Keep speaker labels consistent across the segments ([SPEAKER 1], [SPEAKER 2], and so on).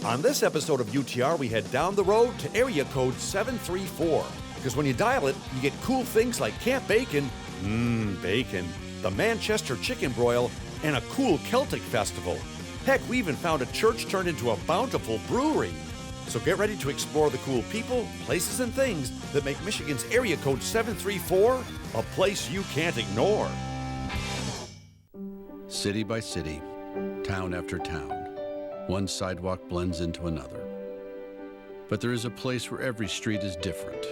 [SPEAKER 1] On this episode of UTR, we head down the road to area code 734. Because when you dial it, you get cool things like Camp Bacon, bacon, the Manchester Chicken Broil, and a cool Celtic festival. Heck, we even found a church turned into a bountiful brewery. So get ready to explore the cool people, places, and things that make Michigan's area code 734 a place you can't ignore.
[SPEAKER 2] City by city, town after town, one sidewalk blends into another. But there is a place where every street is different.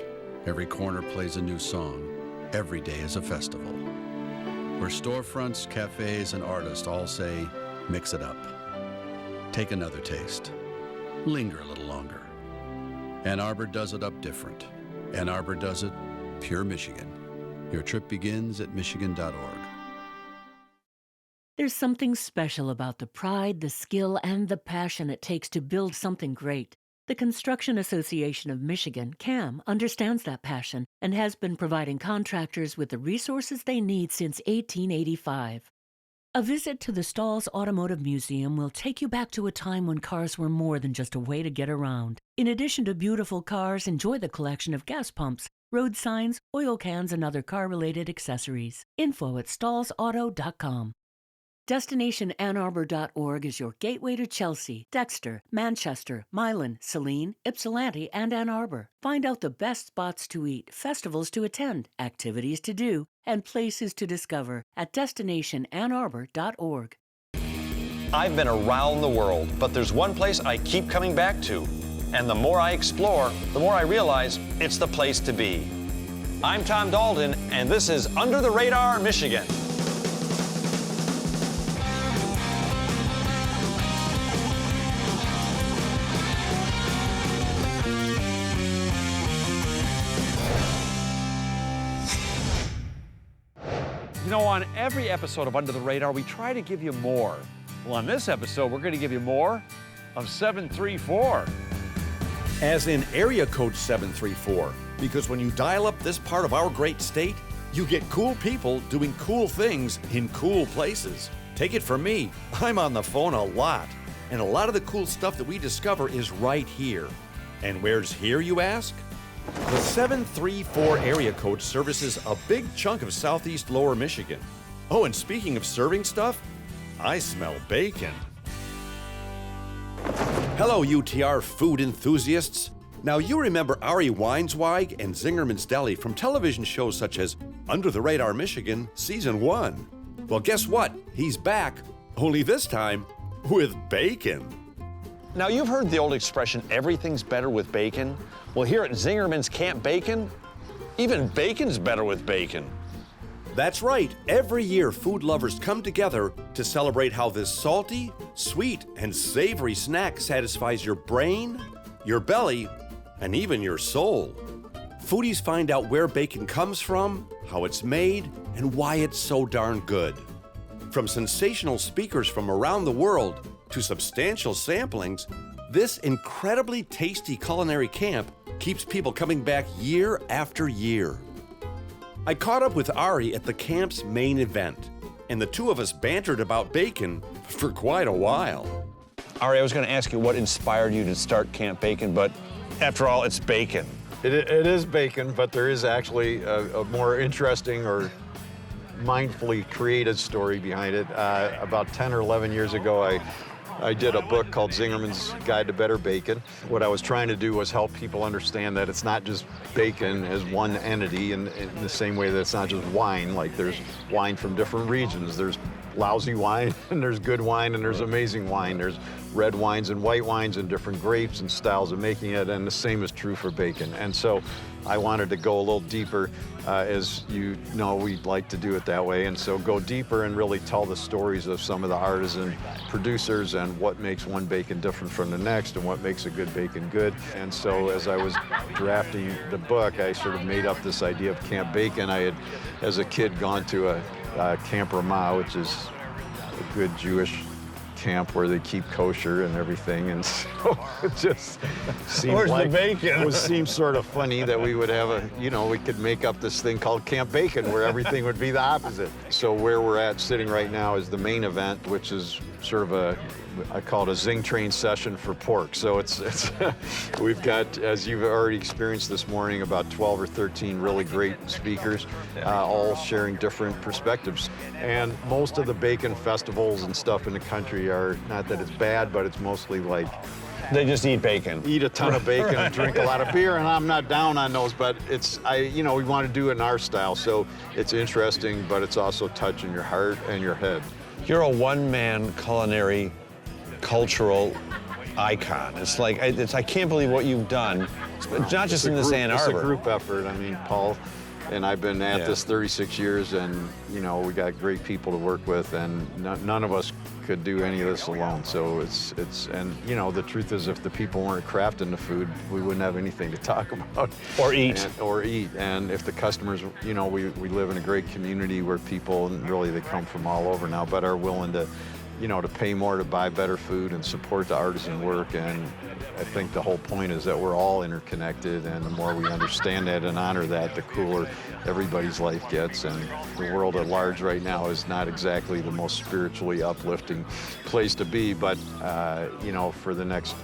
[SPEAKER 2] Every corner plays a new song. Every day is a festival. Where storefronts, cafes, and artists all say, mix it up. Take another taste. Linger a little longer. Ann Arbor does it up different. Ann Arbor does it pure Michigan. Your trip begins at michigan.org.
[SPEAKER 3] There's something special about the pride, the skill, and the passion it takes to build something great. The Construction Association of Michigan, CAM, understands that passion and has been providing contractors with the resources they need since 1885. A visit to the Stalls Automotive Museum will take you back to a time when cars were more than just a way to get around. In addition to beautiful cars, enjoy the collection of gas pumps, road signs, oil cans, and other car-related accessories. Info at stallsauto.com. DestinationAnnArbor.org is your gateway to Chelsea, Dexter, Manchester, Milan, Saleen, Ypsilanti, and Ann Arbor. Find out the best spots to eat, festivals to attend, activities to do, and places to discover at DestinationAnnArbor.org.
[SPEAKER 4] I've been around the world, but there's one place I keep coming back to. And the more I explore, the more I realize it's the place to be. I'm Tom Dalton, and this is Under the Radar, Michigan. You know, on every episode of Under the Radar, we try to give you more. Well, on this episode, we're going to give you more of 734.
[SPEAKER 1] As in area code 734, because when you dial up this part of our great state, you get cool people doing cool things in cool places. Take it from me, I'm on the phone a lot, and a lot of the cool stuff that we discover is right here. And where's here, you ask? The 734 area code services a big chunk of southeast lower Michigan. Oh, and speaking of serving stuff, I smell bacon. Hello, UTR food enthusiasts. Now, you remember Ari Weinsweig and Zingerman's Deli from television shows such as Under the Radar Michigan Season 1. Well, guess what? He's back, only this time with bacon.
[SPEAKER 4] Now, you've heard the old expression, everything's better with bacon. Well, here at Zingerman's Camp Bacon, even bacon's better with bacon.
[SPEAKER 1] That's right. Every year, food lovers come together to celebrate how this salty, sweet, and savory snack satisfies your brain, your belly, and even your soul. Foodies find out where bacon comes from, how it's made, and why it's so darn good. From sensational speakers from around the world to substantial samplings, this incredibly tasty culinary camp keeps people coming back year after year. I caught up with Ari at the camp's main event, and the two of us bantered about bacon for quite a while.
[SPEAKER 4] Ari, I was going to ask you what inspired you to start Camp Bacon, but after all, it's bacon.
[SPEAKER 5] It is bacon, but there is actually a more interesting or mindfully created story behind it. About 10 or 11 years ago, I did a book called Zingerman's Guide to Better Bacon. What I was trying to do was help people understand that it's not just bacon as one entity in the same way that it's not just wine. Like there's wine from different regions. There's lousy wine, and there's good wine, and there's amazing wine. There's red wines and white wines and different grapes and styles of making it, and the same is true for bacon. And so I wanted to go a little deeper. As you know, we like to do it that way, and so go deeper and really tell the stories of some of the artisan producers and what makes one bacon different from the next and what makes a good bacon good. And so as I was drafting the book, I sort of made up this idea of Camp Bacon. I had, as a kid, gone to a Camp Ramah, which is a good Jewish camp where they keep kosher and everything, and so it just seemed
[SPEAKER 4] Where's
[SPEAKER 5] like
[SPEAKER 4] the bacon?
[SPEAKER 5] it seemed sort of funny that we would have we could make up this thing called Camp Bacon where everything would be the opposite. So where we're at sitting right now is the main event, which is sort of I call it a zing train session for pork. So it's we've got, as you've already experienced this morning, about 12 or 13 really great speakers, all sharing different perspectives. And most of the bacon festivals and stuff in the country are, not that it's bad, but it's mostly like,
[SPEAKER 4] They just eat bacon.
[SPEAKER 5] eat a ton of bacon and drink a lot of beer, and I'm not down on those, but we want to do it in our style. So it's interesting, but it's also touching your heart and your head.
[SPEAKER 4] You're a one-man culinary cultural icon. It's like, I can't believe what you've done. It's not just in this Ann Arbor.
[SPEAKER 5] It's a group effort. I mean, Paul and I've been at this 36 years, and we got great people to work with, and none of us could do any of this alone. So the truth is, if the people weren't crafting the food, we wouldn't have anything to talk about.
[SPEAKER 4] Or eat.
[SPEAKER 5] And if the customers, we live in a great community where people, and really they come from all over now, but are willing to to pay more to buy better food and support the artisan work. And I think the whole point is that we're all interconnected, and the more we understand that and honor that, the cooler everybody's life gets. And the world at large right now is not exactly the most spiritually uplifting place to be, but for the next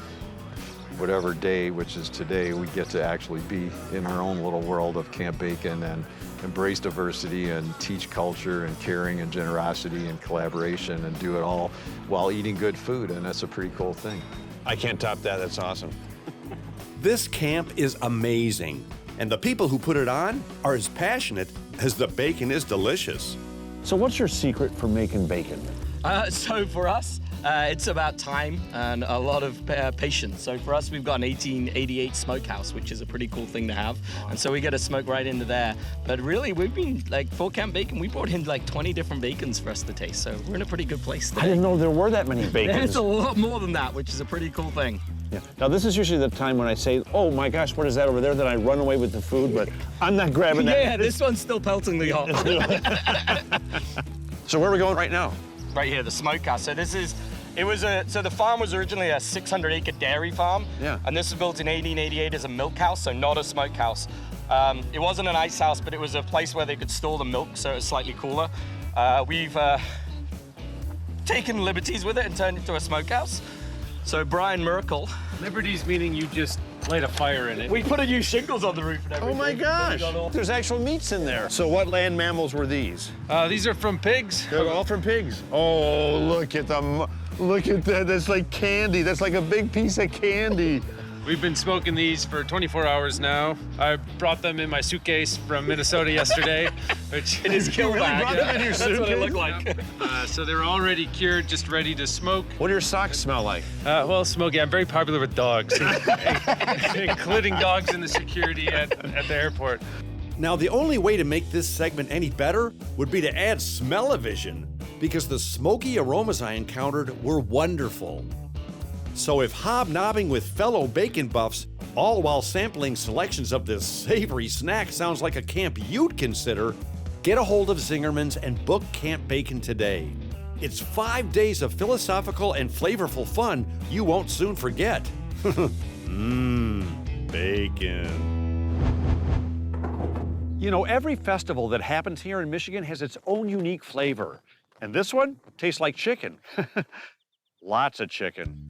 [SPEAKER 5] whatever day, which is today, we get to actually be in our own little world of Camp Bacon and embrace diversity and teach culture and caring and generosity and collaboration and do it all while eating good food, and that's a pretty cool thing.
[SPEAKER 4] I can't top that. That's awesome.
[SPEAKER 1] This camp is amazing, and the people who put it on are as passionate as the bacon is delicious.
[SPEAKER 4] So what's your secret for making bacon?
[SPEAKER 6] So for us, it's about time and a lot of patience. So for us, we've got an 1888 smokehouse, which is a pretty cool thing to have. And so we get to smoke right into there. But really, we've been, for Camp Bacon, we brought in 20 different bacons for us to taste. So we're in a pretty good place today.
[SPEAKER 4] I didn't know there were that many bacons.
[SPEAKER 6] There's a lot more than that, which is a pretty cool thing.
[SPEAKER 4] Yeah. Now, this is usually the time when I say, oh my gosh, what is that over there? Then I run away with the food, but I'm not grabbing that.
[SPEAKER 6] Yeah, this one's still peltingly hot.
[SPEAKER 4] So where are we going right now?
[SPEAKER 6] Right here, the smokehouse. So the farm was originally a 600-acre dairy farm.
[SPEAKER 4] Yeah.
[SPEAKER 6] And this was built in 1888 as a milk house, so not a smokehouse. It wasn't an ice house, but it was a place where they could store the milk, so it was slightly cooler. We've taken liberties with it and turned it into a smokehouse. So Brian Merkel.
[SPEAKER 7] Liberties meaning you just light a fire in it.
[SPEAKER 6] We put a new shingles on the roof and everything.
[SPEAKER 4] Oh my gosh, there's actual meats in there. So what land mammals were these?
[SPEAKER 7] These are from pigs.
[SPEAKER 4] They're all from pigs. Oh, look at them. Look at that, that's like candy. That's like a big piece of candy.
[SPEAKER 7] We've been smoking these for 24 hours now. I brought them in my suitcase from Minnesota yesterday, which
[SPEAKER 6] It is kill bag.
[SPEAKER 4] brought them in your
[SPEAKER 6] That's what it
[SPEAKER 4] suitcase?
[SPEAKER 6] looked like.
[SPEAKER 7] so they're already cured, just ready to smoke.
[SPEAKER 4] What do your socks smell like?
[SPEAKER 7] Well, Smokey, I'm very popular with dogs, including dogs in the security at the airport.
[SPEAKER 1] Now, the only way to make this segment any better would be to add smell-o-vision, because the smoky aromas I encountered were wonderful. So if hobnobbing with fellow bacon buffs, all while sampling selections of this savory snack sounds like a camp you'd consider, get a hold of Zingerman's and book Camp Bacon today. It's 5 days of philosophical and flavorful fun you won't soon forget. Bacon.
[SPEAKER 8] Every festival that happens here in Michigan has its own unique flavor. And this one tastes like chicken. Lots of chicken.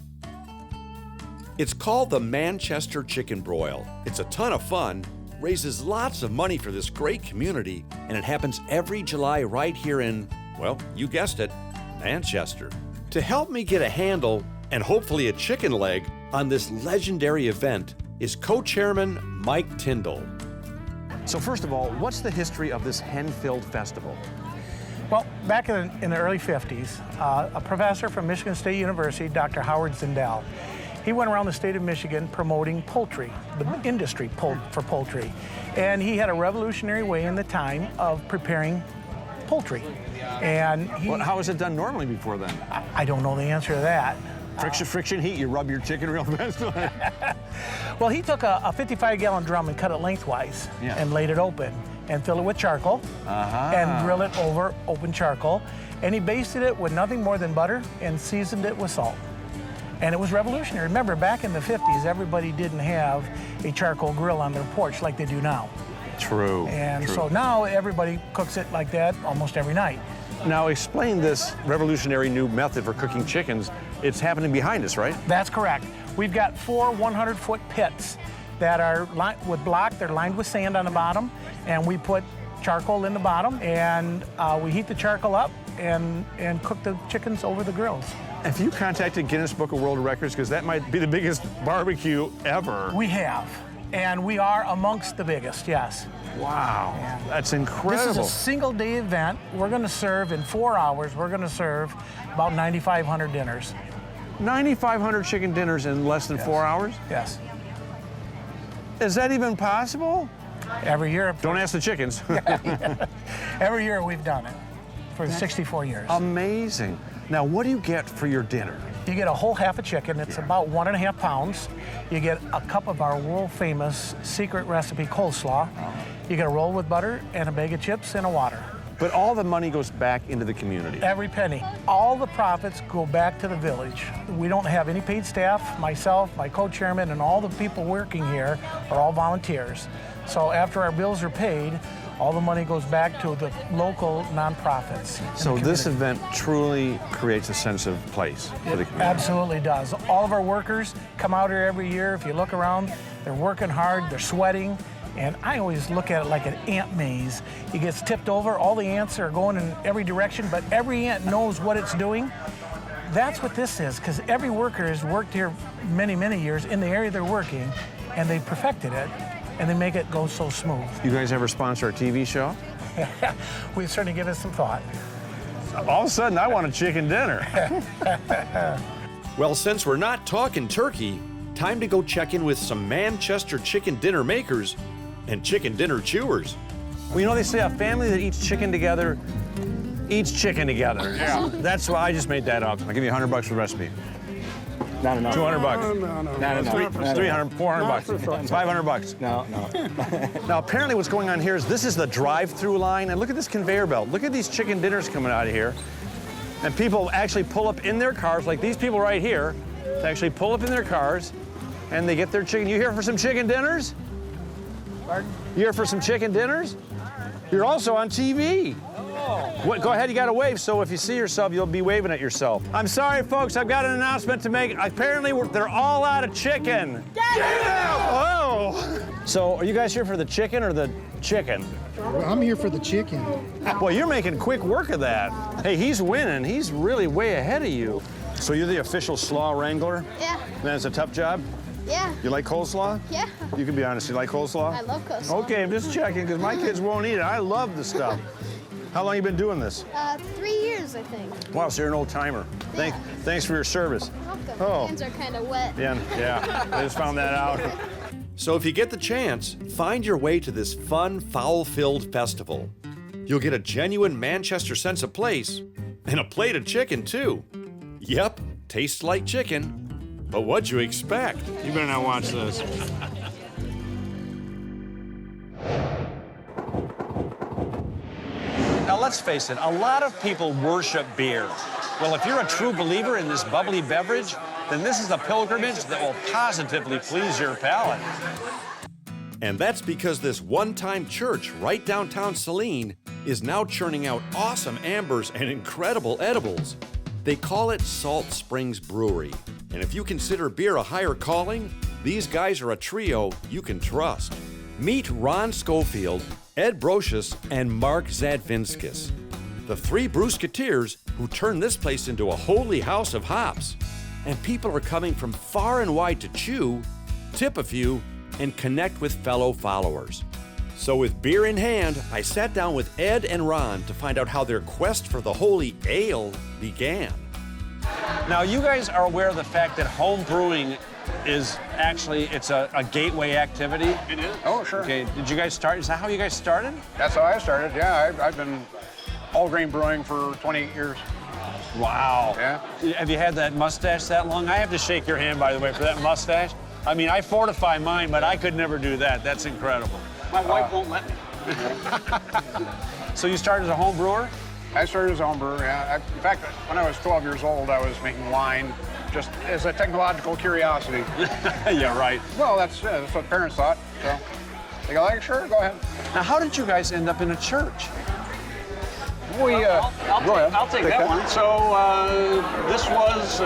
[SPEAKER 1] It's called the Manchester Chicken Broil. It's a ton of fun, raises lots of money for this great community, and it happens every July right here in, well, you guessed it, Manchester. To help me get a handle, and hopefully a chicken leg, on this legendary event is co-chairman Mike Tyndall.
[SPEAKER 8] So first of all, what's the history of this hen-filled festival?
[SPEAKER 9] Well, back in the early 50s, a professor from Michigan State University, Dr. Howard Zindel, he went around the state of Michigan promoting poultry, the industry for poultry. And he had a revolutionary way in the time of preparing poultry. And
[SPEAKER 8] How was it done normally before then?
[SPEAKER 9] I don't know the answer to that.
[SPEAKER 8] Friction heat, you rub your chicken real fast.
[SPEAKER 9] Well, he took a 55-gallon drum and cut it lengthwise and laid it open. and fill it with charcoal and grill it over open charcoal. And he basted it with nothing more than butter and seasoned it with salt. And it was revolutionary. Remember, back in the 50s, everybody didn't have a charcoal grill on their porch like they do now.
[SPEAKER 8] True.
[SPEAKER 9] And so now everybody cooks it like that almost every night.
[SPEAKER 8] Now explain this revolutionary new method for cooking chickens. It's happening behind us, right?
[SPEAKER 9] That's correct. We've got 4 100-foot pits that are lined with block. They're lined with sand on the bottom, and we put charcoal in the bottom, and we heat the charcoal up and cook the chickens over the grills.
[SPEAKER 8] Have you contacted Guinness Book of World Records? Because that might be the biggest barbecue ever.
[SPEAKER 9] We have, and we are amongst the biggest, yes.
[SPEAKER 8] Wow, that's incredible.
[SPEAKER 9] This is a single-day event. We're going to serve, in 4 hours, we're going to serve about 9,500 dinners.
[SPEAKER 8] 9,500 chicken dinners in less than 4 hours?
[SPEAKER 9] Yes.
[SPEAKER 8] Is that even possible?
[SPEAKER 9] Every year.
[SPEAKER 8] Don't ask the chickens.
[SPEAKER 9] Every year we've done it for 64 years.
[SPEAKER 8] Amazing. Now, what do you get for your dinner?
[SPEAKER 9] You get a whole half a chicken. It's about 1.5 pounds. You get a cup of our world-famous secret recipe coleslaw. You get a roll with butter and a bag of chips and a water.
[SPEAKER 8] But all the money goes back into the community.
[SPEAKER 9] Every penny. All the profits go back to the village. We don't have any paid staff. Myself, my co-chairman, and all the people working here are all volunteers. So after our bills are paid, all the money goes back to the local nonprofits.
[SPEAKER 8] So this event truly creates a sense of place for the community.
[SPEAKER 9] Absolutely does. All of our workers come out here every year. If you look around, they're working hard, they're sweating. And I always look at it like an ant maze. It gets tipped over, all the ants are going in every direction, but every ant knows what it's doing. That's what this is, because every worker has worked here many, many years in the area they're working, and they perfected it, and they make it go so smooth.
[SPEAKER 8] You guys ever sponsor a TV show?
[SPEAKER 9] We've certainly given it some thought.
[SPEAKER 8] All of a sudden, I want a chicken dinner.
[SPEAKER 1] Well, since we're not talking turkey, time to go check in with some Manchester chicken dinner makers and chicken dinner chewers.
[SPEAKER 8] Well, you know, they say a family that eats chicken together eats chicken together. Yeah. That's why I just made that up. I'll give you $100 for the recipe.
[SPEAKER 6] Not enough.
[SPEAKER 8] $200.
[SPEAKER 6] Not enough.
[SPEAKER 8] 300, 400 bucks, $500.
[SPEAKER 6] No.
[SPEAKER 8] Now, apparently what's going on here is this is the drive-through line, and look at this conveyor belt. Look at these chicken dinners coming out of here. And people actually pull up in their cars, like these people right here, they actually pull up in their cars, and they get their chicken. You here for some chicken dinners?
[SPEAKER 9] Pardon?
[SPEAKER 8] You here for some chicken dinners? You're also on TV. Oh. Go ahead, you got to wave, so if you see yourself, you'll be waving at yourself. I'm sorry, folks, I've got an announcement to make. Apparently, they're all out of chicken. Yeah! Oh! So, are you guys here for the chicken or the chicken?
[SPEAKER 10] Well, I'm here for the chicken.
[SPEAKER 8] Well, you're making quick work of that. Hey, he's winning. He's really way ahead of you. So you're the official slaw wrangler?
[SPEAKER 11] Yeah.
[SPEAKER 8] That's a tough job?
[SPEAKER 11] Yeah.
[SPEAKER 8] You like coleslaw?
[SPEAKER 11] Yeah.
[SPEAKER 8] You can be honest, you like coleslaw?
[SPEAKER 11] I love coleslaw.
[SPEAKER 8] Okay, I'm just checking, because my kids won't eat it. I love the stuff. How long you been doing this?
[SPEAKER 11] 3 years, I think.
[SPEAKER 8] Wow, so you're an old timer.
[SPEAKER 11] Yeah.
[SPEAKER 8] Thanks for your service.
[SPEAKER 11] Welcome.
[SPEAKER 8] Oh.
[SPEAKER 11] My hands are kind of wet.
[SPEAKER 8] Yeah, I just found that out.
[SPEAKER 1] So if you get the chance, find your way to this fun, foul-filled festival. You'll get a genuine Manchester sense of place, and a plate of chicken, too. Yep, tastes like chicken, but what'd you expect?
[SPEAKER 8] You better not watch this. Now, let's face it, a lot of people worship beer. Well, if you're a true believer in this bubbly beverage, then this is a pilgrimage that will positively please your palate.
[SPEAKER 1] And that's because this one-time church right downtown Saleen is now churning out awesome ambers and incredible edibles. They call it Salt Springs Brewery. And if you consider beer a higher calling, these guys are a trio you can trust. Meet Ron Schofield, Ed Brocious, and Mark Zadvinskis, the three Brewsketeers who turned this place into a holy house of hops. And people are coming from far and wide to chew, tip a few, and connect with fellow followers. So with beer in hand, I sat down with Ed and Ron to find out how their quest for the holy ale began.
[SPEAKER 8] Now, you guys are aware of the fact that home brewing is actually, it's a gateway activity?
[SPEAKER 12] It is. Oh, sure.
[SPEAKER 8] Okay, did you guys start? Is that how you guys started?
[SPEAKER 12] That's how I started, yeah. I've been all grain brewing for 28 years.
[SPEAKER 8] Wow.
[SPEAKER 12] Yeah.
[SPEAKER 8] Have you had that mustache that long? I have to shake your hand, by the way, for that mustache. I mean, I fortify mine, but I could never do that. That's incredible.
[SPEAKER 12] My wife won't let me.
[SPEAKER 8] So you started as a home brewer?
[SPEAKER 12] I started as a home brewer, yeah. In fact, when I was 12 years old, I was making wine just as a technological curiosity.
[SPEAKER 8] Yeah, right.
[SPEAKER 12] Well, that's what parents thought. So they go, like, sure, go ahead.
[SPEAKER 8] Now, how did you guys end up in a church?
[SPEAKER 13] I'll take that one. So this was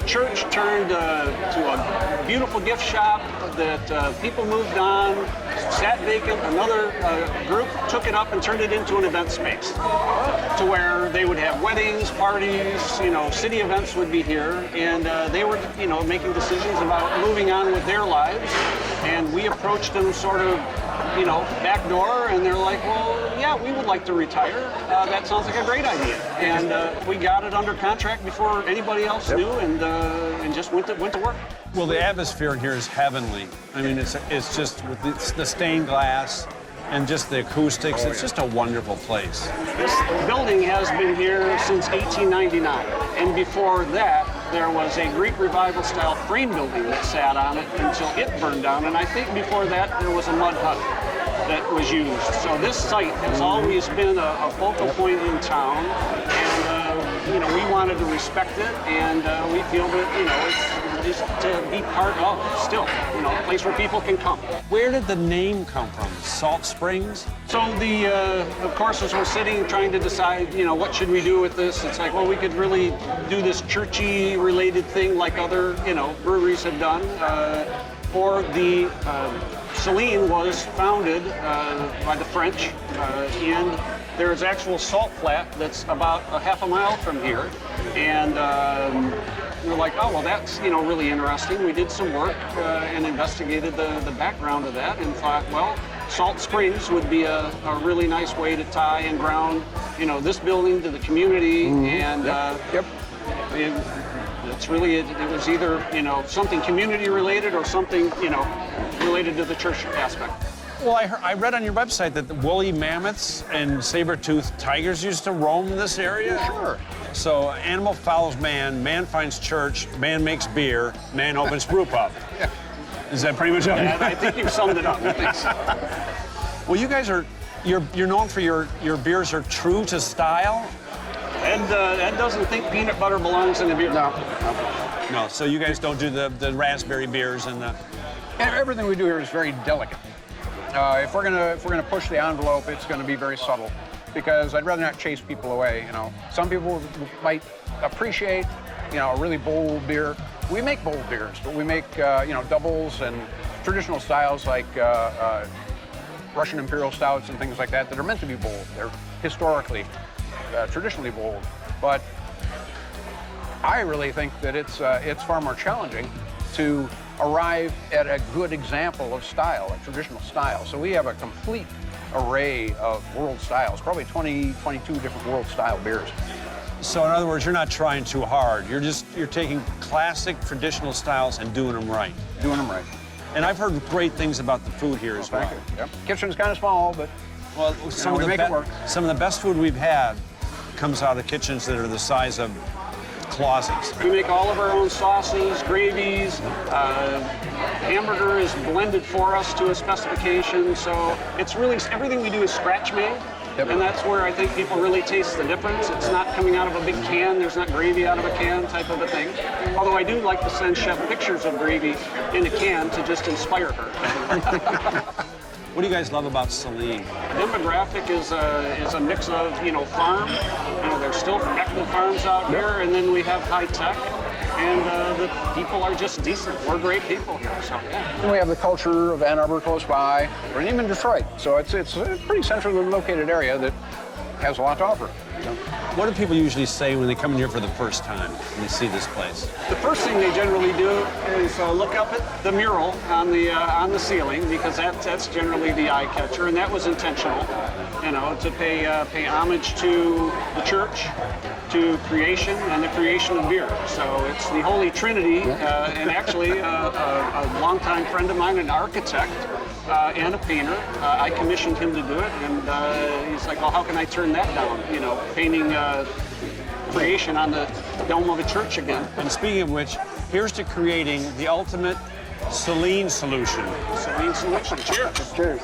[SPEAKER 13] church turned to a beautiful gift shop that people moved on, sat vacant. Another group took it up and turned it into an event space to where they would have weddings, parties, city events would be here. And they were, making decisions about moving on with their lives. And we approached them sort of, back door, and they're like, well, yeah, we would like to retire. That sounds like a great idea. And we got it under contract before anybody else knew, and just went to work.
[SPEAKER 8] Well, the atmosphere in here is heavenly. I mean, it's just with the stained glass and just the acoustics. It's just a wonderful place.
[SPEAKER 13] This building has been here since 1899, and before that, there was a Greek Revival style frame building that sat on it until it burned down, and I think before that there was a mud hut that was used. So this site has always been a focal point in town, and we wanted to respect it, and we feel that it's to be part of still, a place where people can come.
[SPEAKER 8] Where did the name come from? Salt Springs?
[SPEAKER 13] So of course, as we're sitting trying to decide, what should we do with this? It's like, well, we could really do this churchy related thing like other, breweries have done. Or the Saleen was founded by the French, and there's actual salt flat that's about a half a mile from here. And we're like, oh, well, that's, really interesting. We did some work and investigated the background of that and thought, well, Salt Springs would be a really nice way to tie and ground, this building to the community. And it's really, it was either, something community related or something, related to the church aspect.
[SPEAKER 8] Well, I read on your website that the woolly mammoths and saber-toothed tigers used to roam this area?
[SPEAKER 12] Sure.
[SPEAKER 8] So animal follows man, man finds church, man makes beer, man opens brew pub.
[SPEAKER 12] Yeah.
[SPEAKER 8] Is that pretty much it?
[SPEAKER 13] Yeah, I think you've summed it up. Thanks.
[SPEAKER 8] Well, you guys you're known for your beers are true to style?
[SPEAKER 13] Ed doesn't think peanut butter belongs in a beer.
[SPEAKER 8] No, so you guys don't do the raspberry beers and the...
[SPEAKER 12] Everything we do here is very delicate. If we're gonna push the envelope, it's gonna be very subtle, because I'd rather not chase people away. Some people might appreciate, a really bold beer. We make bold beers, but we make doubles and traditional styles like Russian Imperial Stouts and things like that are meant to be bold. They're historically, traditionally bold, but I really think that it's far more challenging to arrive at a good example of style, a traditional style. So we have a complete array of world styles, probably 22 different world style beers.
[SPEAKER 8] So in other words, you're not trying too hard. You're taking classic traditional styles and doing them right.
[SPEAKER 12] Doing them right.
[SPEAKER 8] And I've heard great things about the food here as well.
[SPEAKER 12] Thank you. Yep. Kitchen's kind of small, but
[SPEAKER 8] some of the best food we've had comes out of kitchens that are the size of closets.
[SPEAKER 13] We make all of our own sauces, gravies. Hamburger is blended for us to a specification, so it's really, everything we do is scratch made. Yep. And that's where I think people really taste the difference. It's not coming out of a big can, there's not gravy out of a can type of a thing. Although I do like to send Chef pictures of gravy in a can to just inspire her.
[SPEAKER 8] What do you guys love about Saleen?
[SPEAKER 13] Demographic is a mix of, farm. There's still active farms out here, and then we have high tech. And the people are just decent. We're great people here, so yeah.
[SPEAKER 12] And we have the culture of Ann Arbor close by, or even Detroit. So it's a pretty centrally located area that has a lot to offer.
[SPEAKER 8] What do people usually say when they come in here for the first time and they see this place?
[SPEAKER 13] The first thing they generally do is look up at the mural on the ceiling, because that's generally the eye catcher, and that was intentional, to pay homage to the church, to creation, and the creation of beer. So it's the Holy Trinity, and actually a longtime friend of mine, an architect, and a painter. I commissioned him to do it, and he's like, well, how can I turn that down? Painting creation on the dome of a church again.
[SPEAKER 8] And speaking of which, here's to creating the ultimate Saleen solution.
[SPEAKER 13] Saleen solution. Cheers.
[SPEAKER 12] Cheers.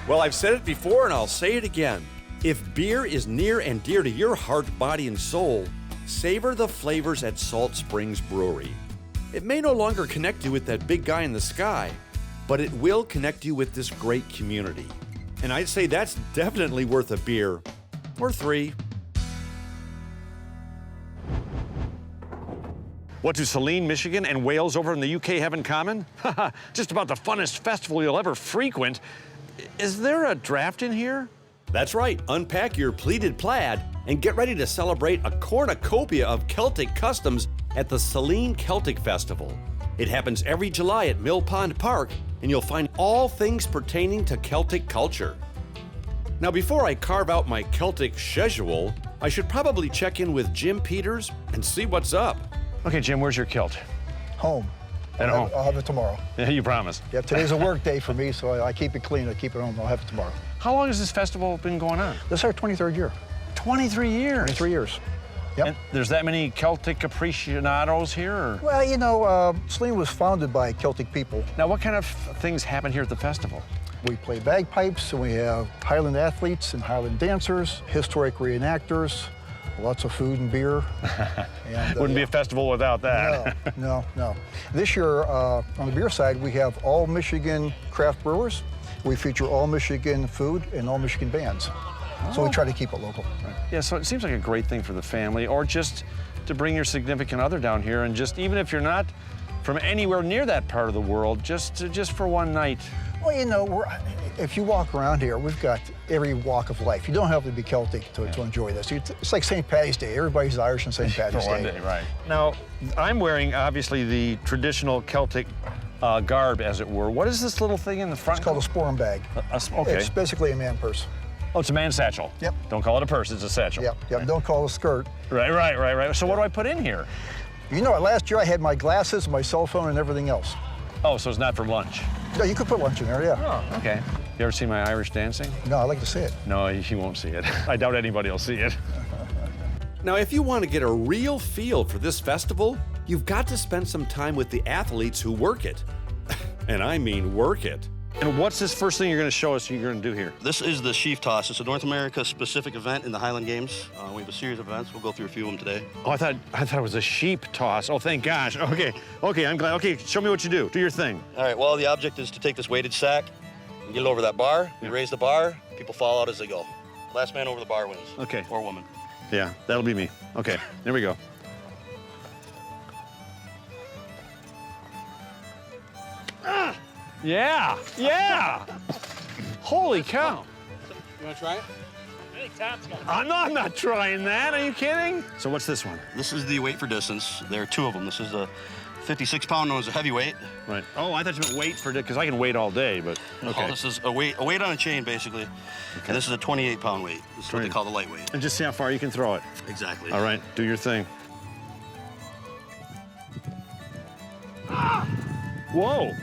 [SPEAKER 1] Well, I've said it before and I'll say it again. If beer is near and dear to your heart, body, and soul, savor the flavors at Salt Springs Brewery. It may no longer connect you with that big guy in the sky, but it will connect you with this great community. And I'd say that's definitely worth a beer or 3.
[SPEAKER 8] What do Saleen, Michigan, and Wales over in the UK have in common? Just about the funnest festival you'll ever frequent. Is there a draft in here?
[SPEAKER 1] That's right. Unpack your pleated plaid and get ready to celebrate a cornucopia of Celtic customs at the Saleen Celtic Festival. It happens every July at Mill Pond Park, and you'll find all things pertaining to Celtic culture. Now, before I carve out my Celtic schedule, I should probably check in with Jim Peters and see what's up.
[SPEAKER 8] Okay, Jim, where's your kilt?
[SPEAKER 10] Home.
[SPEAKER 8] At home?
[SPEAKER 10] I'll have it tomorrow.
[SPEAKER 8] Yeah, you promise.
[SPEAKER 10] Yeah, today's a work day for me, so I keep it clean. I keep it home. I'll have it tomorrow.
[SPEAKER 8] How long has this festival been going on?
[SPEAKER 10] This is our 23rd year.
[SPEAKER 8] 23 years?
[SPEAKER 10] 23 years. Yep.
[SPEAKER 8] And there's that many Celtic aficionados here? Or?
[SPEAKER 10] Well, you know, Saleen was founded by Celtic people.
[SPEAKER 8] Now, what kind of things happen here at the festival?
[SPEAKER 10] We play bagpipes, and we have Highland athletes and Highland dancers, historic reenactors, lots of food and beer. And,
[SPEAKER 8] Wouldn't be a festival without that.
[SPEAKER 10] No. This year, on the beer side, we have all Michigan craft brewers. We feature all Michigan food and all Michigan bands. So we try to keep it local.
[SPEAKER 8] Right. Yeah, so it seems like a great thing for the family, or just to bring your significant other down here, and just, even if you're not from anywhere near that part of the world, just for one night.
[SPEAKER 10] Well, you know, if you walk around here, we've got every walk of life. You don't have to be Celtic to enjoy this. It's like St. Patty's Day. Everybody's Irish on St. Patty's
[SPEAKER 8] For one day, right. Now, I'm wearing, obviously, the traditional Celtic garb, as it were. What is this little thing in the front?
[SPEAKER 10] It's called a sporran bag.
[SPEAKER 8] Okay.
[SPEAKER 10] It's basically a man purse.
[SPEAKER 8] Oh, it's a man satchel.
[SPEAKER 10] Yep.
[SPEAKER 8] Don't call it a purse, it's a satchel.
[SPEAKER 10] Yep.
[SPEAKER 8] Right.
[SPEAKER 10] Don't call it a skirt.
[SPEAKER 8] Right. So what do I put in here?
[SPEAKER 10] You know, last year I had my glasses, my cell phone, and everything else.
[SPEAKER 8] Oh, so it's not for lunch?
[SPEAKER 10] Yeah, you could put lunch in there, yeah.
[SPEAKER 8] Oh, okay. You ever seen my Irish dancing?
[SPEAKER 10] No, I'd like to see it.
[SPEAKER 8] No, you won't see it. I doubt anybody will see it.
[SPEAKER 1] Now, if you want to get a real feel for this festival, you've got to spend some time with the athletes who work it. And I mean work it.
[SPEAKER 8] And what's this first thing you're going to show us you're going to do here?
[SPEAKER 14] This is the sheaf toss. It's a North America specific event in the Highland Games. We have a series of events. We'll go through a few of them today.
[SPEAKER 8] Oh, I thought it was a sheep toss. Oh, thank gosh. Okay, I'm glad. Okay, show me what you do. Do your thing.
[SPEAKER 14] All right, well, the object is to take this weighted sack and get it over that bar. We raise the bar. People fall out as they go. Last man over the bar wins.
[SPEAKER 8] Okay.
[SPEAKER 14] Or woman.
[SPEAKER 8] Yeah, that'll be me. Okay, there we go. Yeah. Holy cow.
[SPEAKER 13] You want to try it?
[SPEAKER 8] I'm not trying that. Are you kidding? So what's this one?
[SPEAKER 14] This is the weight for distance. There are two of them. This is a 56-pound known as a heavyweight.
[SPEAKER 8] Right. Oh, I thought you meant weight for, because I can wait all day, but okay.
[SPEAKER 14] No, this is a weight on a chain, basically. Okay. And this is a 28-pound weight. This is what they call the lightweight.
[SPEAKER 8] And just see how far you can throw it.
[SPEAKER 14] Exactly.
[SPEAKER 8] All right, do your thing. Whoa.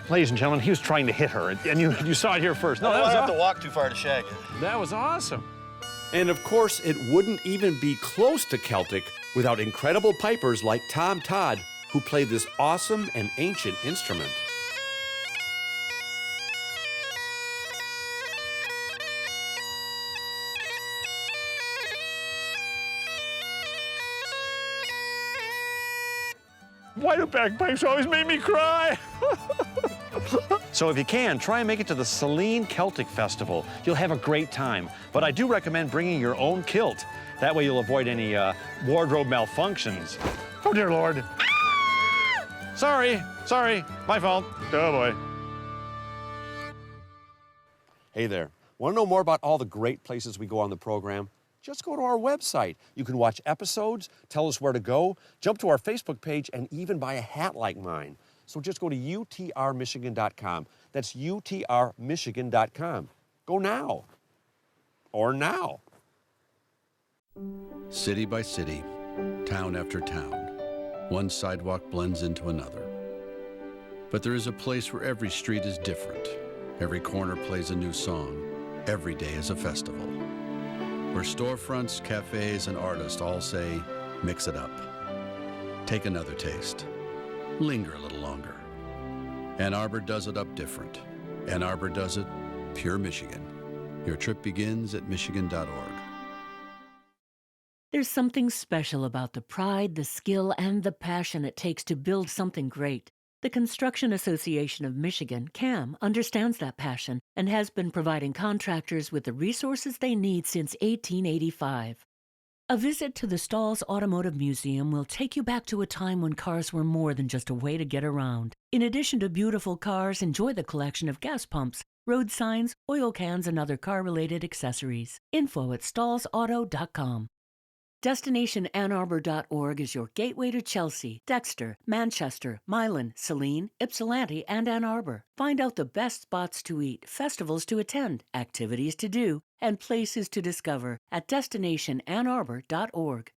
[SPEAKER 8] Ladies and gentlemen, he was trying to hit her, and you saw it here first.
[SPEAKER 14] No, I don't have to walk too far to shag it.
[SPEAKER 8] That was awesome.
[SPEAKER 1] And of course, it wouldn't even be close to Celtic without incredible pipers like Tom Todd, who play this awesome and ancient instrument.
[SPEAKER 8] Why do bagpipes always make me cry? So if you can, try and make it to the Saleen Celtic Festival. You'll have a great time. But I do recommend bringing your own kilt. That way you'll avoid any wardrobe malfunctions. Oh, dear Lord. Sorry, my fault. Oh, boy.
[SPEAKER 1] Hey there. Want to know more about all the great places we go on the program? Just go to our website. You can watch episodes, tell us where to go, jump to our Facebook page, and even buy a hat like mine. So just go to utrmichigan.com. That's utrmichigan.com. Go now. Or now.
[SPEAKER 2] City by city, town after town, one sidewalk blends into another. But there is a place where every street is different. Every corner plays a new song. Every day is a festival. Where storefronts, cafes, and artists all say, mix it up. Take another taste. Linger a little longer. And Arbor does it up different. Ann Arbor does it, pure Michigan. Your trip begins at michigan.org.
[SPEAKER 3] There's something special about the pride, the skill, and the passion it takes to build something great. The Construction Association of Michigan, CAM, understands that passion and has been providing contractors with the resources they need since 1885. A visit to the Stalls Automotive Museum will take you back to a time when cars were more than just a way to get around. In addition to beautiful cars, enjoy the collection of gas pumps, road signs, oil cans, and other car-related accessories. Info at stallsauto.com. DestinationAnnArbor.org is your gateway to Chelsea, Dexter, Manchester, Milan, Saleen, Ypsilanti, and Ann Arbor. Find out the best spots to eat, festivals to attend, activities to do, and places to discover at DestinationAnnArbor.org.